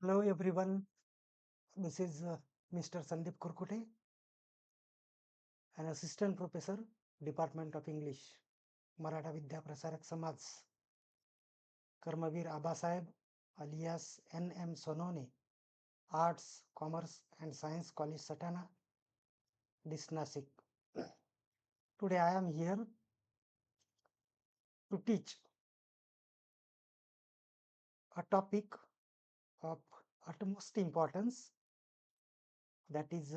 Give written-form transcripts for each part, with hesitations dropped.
Hello everyone, this is Mr. Sandeep Kurkute, an assistant professor, Department of English, Maratha Vidya Prasarak Samaj, Karmavir Abasaheb, alias N.M. Sonone, Arts, Commerce and Science College Satana, Nasik. Today I am here to teach a topic of utmost importance, that is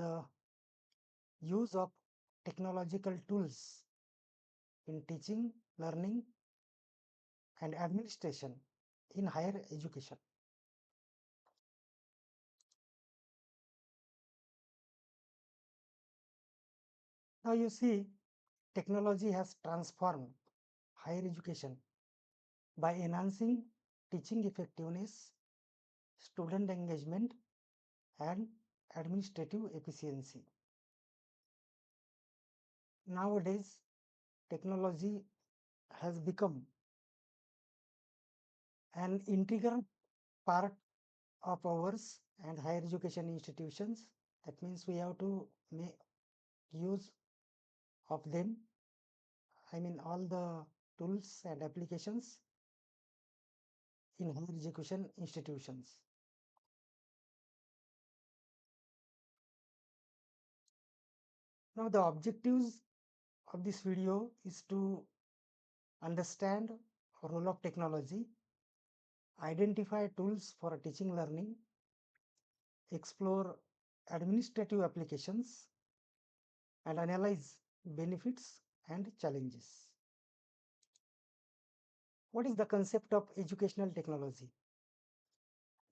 use of technological tools in teaching, learning and administration in higher education. Now you see, technology has transformed higher education by enhancing teaching effectiveness, student engagement, and administrative efficiency. Nowadays, technology has become an integral part of ours and higher education institutions. That means we have to make use of them. I mean, all the tools and applications in higher education institutions. Now, the objectives of this video is to understand role of technology, identify tools for teaching learning, explore administrative applications, and analyze benefits and challenges. What is the concept of educational technology?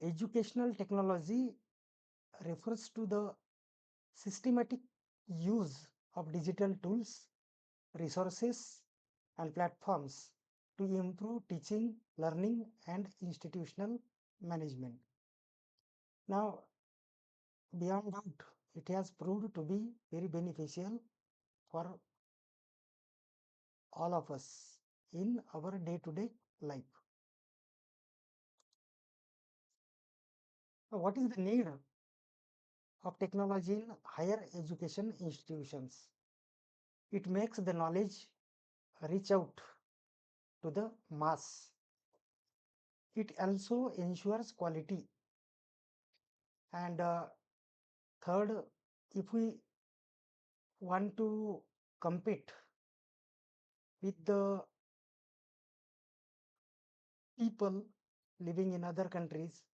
Educational technology refers to the systematic use of digital tools, resources, and platforms to improve teaching, learning, and institutional management. Now, beyond doubt, it has proved to be very beneficial for all of us in our day-to-day life. Now, what is the need of technology in higher education institutions? It makes the knowledge reach out to the mass. It also ensures quality. And third, if we want to compete with the people living in other countries,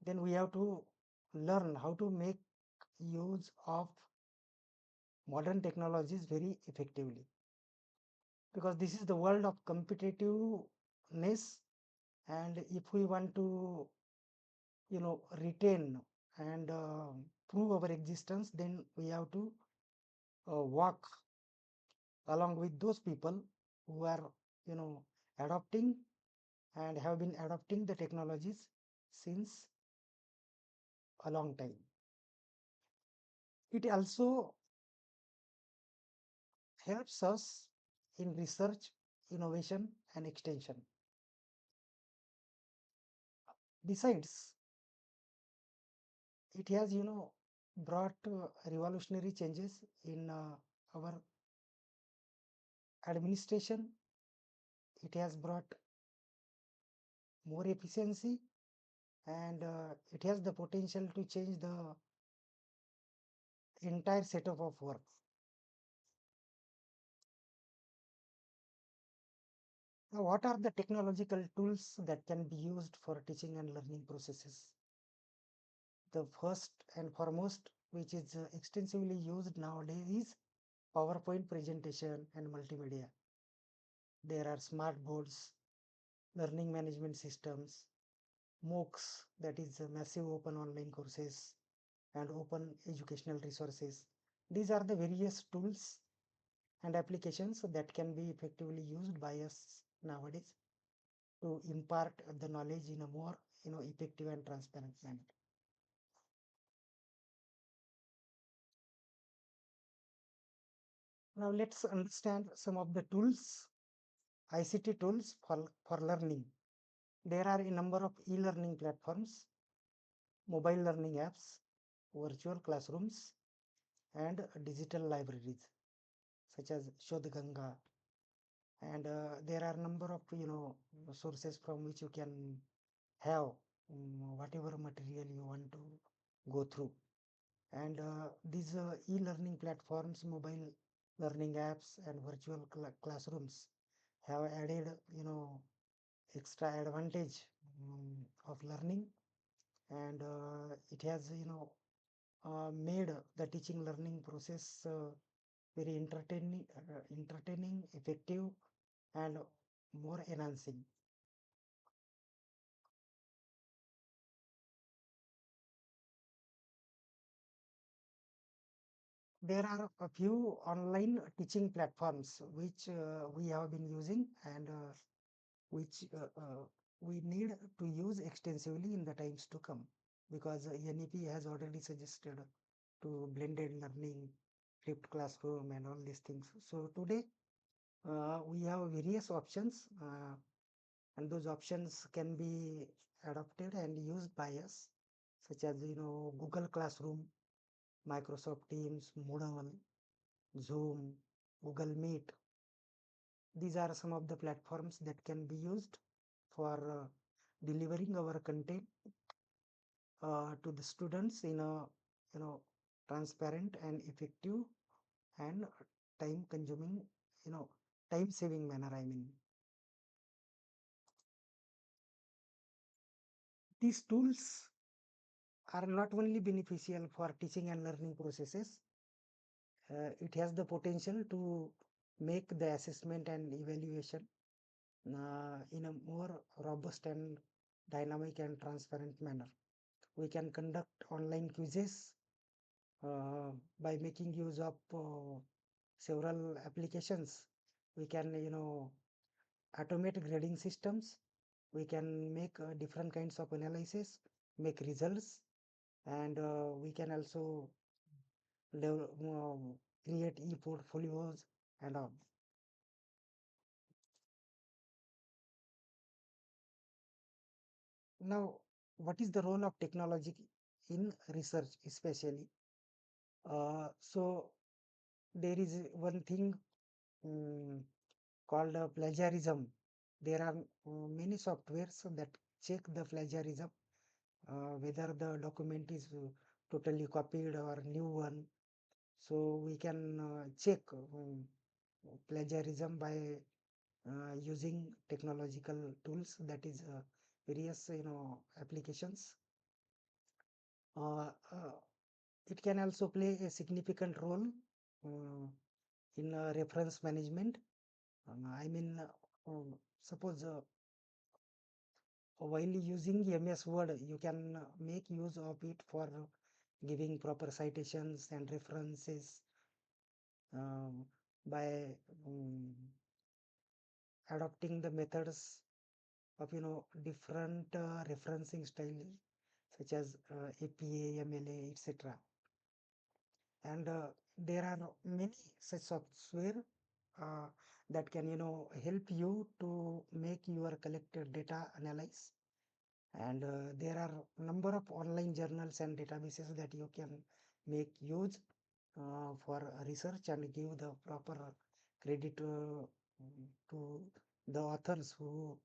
then we have to learn how to make use of modern technologies very effectively, because this is the world of competitiveness. And if we want to retain and prove our existence, then we have to walk along with those people who are adopting and have been adopting the technologies since a long time. It also helps us in research, innovation, and extension. Besides, it has, brought revolutionary changes in our administration. It has brought more efficiency, and it has the potential to change the entire setup of work. Now, what are the technological tools that can be used for teaching and learning processes? The first and foremost, which is extensively used nowadays, is PowerPoint presentation and multimedia. There are smart boards, learning management systems, MOOCs, that is massive open online courses, and open educational resources. These are the various tools and applications that can be effectively used by us nowadays to impart the knowledge in a more effective and transparent manner. Now let's understand some of the tools, ICT tools for learning. There are a number of e-learning platforms mobile learning apps, virtual classrooms, and digital libraries such as Shodhganga. And there are number of sources from which you can have whatever material you want to go through. And these e-learning platforms, mobile learning apps, and virtual classrooms have added extra advantage of learning, and it has made the teaching learning process very entertaining, effective, and more enhancing. There are a few online teaching platforms which we have been using, and which we need to use extensively in the times to come, because NEP has already suggested to blended learning, flipped classroom, and all these things. So today we have various options, and those options can be adopted and used by us, such as Google Classroom, Microsoft Teams, Moodle, Zoom, Google Meet. These are some of the platforms that can be used for delivering our content to the students in a transparent and effective and time consuming, you know time saving manner, I mean. These tools are not only beneficial for teaching and learning processes, it has the potential to make the assessment and evaluation in a more robust and dynamic and transparent manner. We can conduct online quizzes by making use of several applications. We can automate grading systems. We can make different kinds of analysis, make results, and we can also create e-portfolios and all. Now, what is the role of technology in research, especially? So there is one thing um, called plagiarism. There are many softwares that check the plagiarism, whether the document is totally copied or new one. So we can check plagiarism by using technological tools, that is various applications. Uh, uh, it can also play a significant role in reference management. I mean, suppose while using MS Word, you can make use of it for giving proper citations and references by um, adopting the methods of different referencing style, such as APA, MLA, etc. And there are many such software uh, that can help you to make your collected data analyze. And there are number of online journals and databases that you can make use for research and give the proper credit to the authors who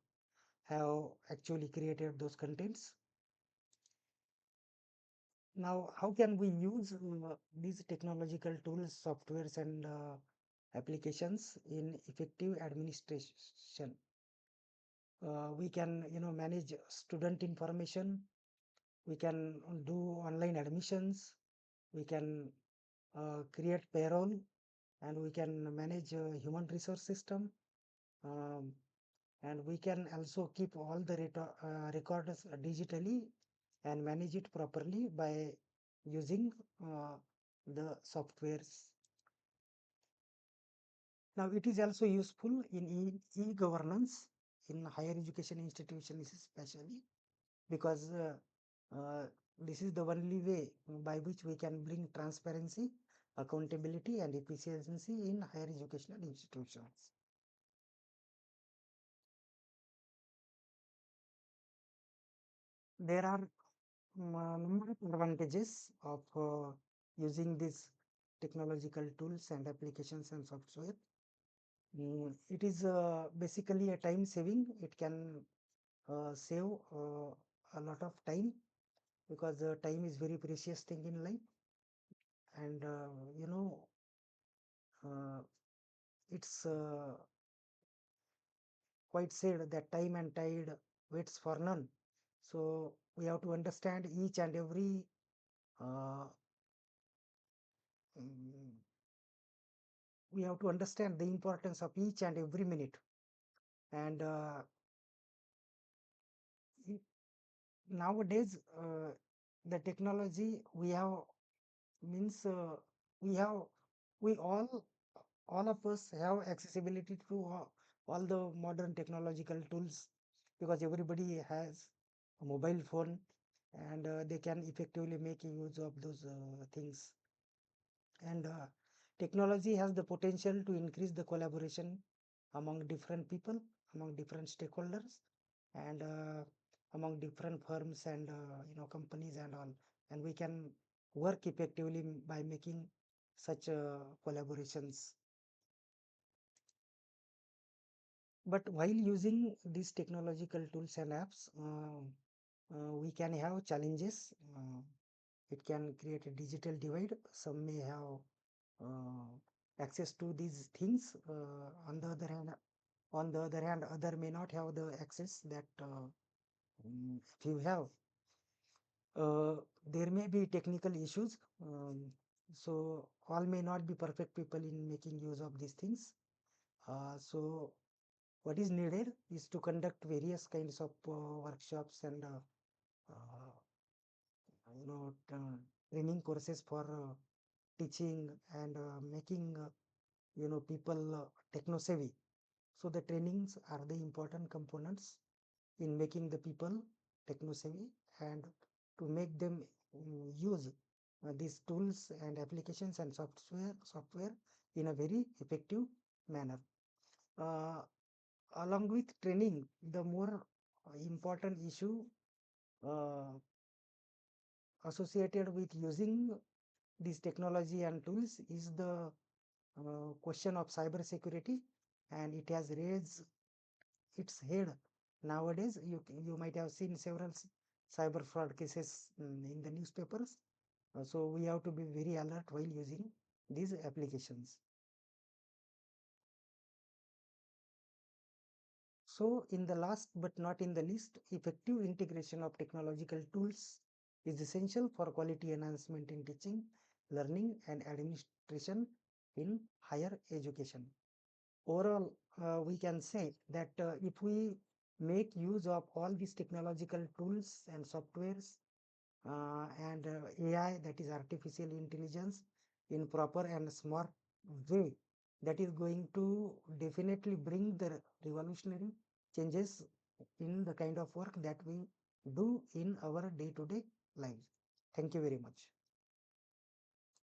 have actually created those contents. Now, how can we use these technological tools, softwares, and applications in effective administration? We can, manage student information. We can do online admissions. We can create payroll, and we can manage human resource system. Um, and we can also keep all the records digitally and manage it properly by using the softwares. Now, it is also useful in e-governance in higher education institutions, especially because this is the only way by which we can bring transparency, accountability, and efficiency in higher educational institutions. There are Number of advantages of using these technological tools and applications and software. It is basically a time saving. It can save a lot of time because time is very precious thing in life. And you know, uh, it's quite said that time and tide waits for none. So we have to understand each and every uh, mm, we have to understand the importance of each and every minute. And nowadays, the technology we have means we have we all of us have accessibility to all the modern technological tools because everybody has a mobile phone and they can effectively make use of those things. And technology has the potential to increase the collaboration among different people, among different stakeholders, and among different firms and companies and all. And we can work effectively by making such collaborations. But while using these technological tools and apps, we can have challenges. It can create a digital divide. Some may have access to these things. On the other hand, other may not have the access that if you have. Uh, there may be technical issues. So all may not be perfect people in making use of these things. So what is needed is to conduct various kinds of workshops and uh, training courses for teaching and making people techno savvy. So the trainings are the important components in making the people techno savvy and to make them use these tools and applications and software in a very effective manner. Uh, Along with training, the more important issue uh, associated with using this technology and tools is the question of cyber security, and it has raised its head nowadays. You might have seen several cyber fraud cases in the newspapers. So we have to be very alert while using these applications. So in the last but not in the least, effective integration of technological tools is essential for quality enhancement in teaching, learning, and administration in higher education. Overall, we can say that if we make use of all these technological tools and softwares and AI, that is artificial intelligence, in proper and smart way, that is going to definitely bring the revolutionary changes in the kind of work that we do in our day-to-day lives. Thank you very much.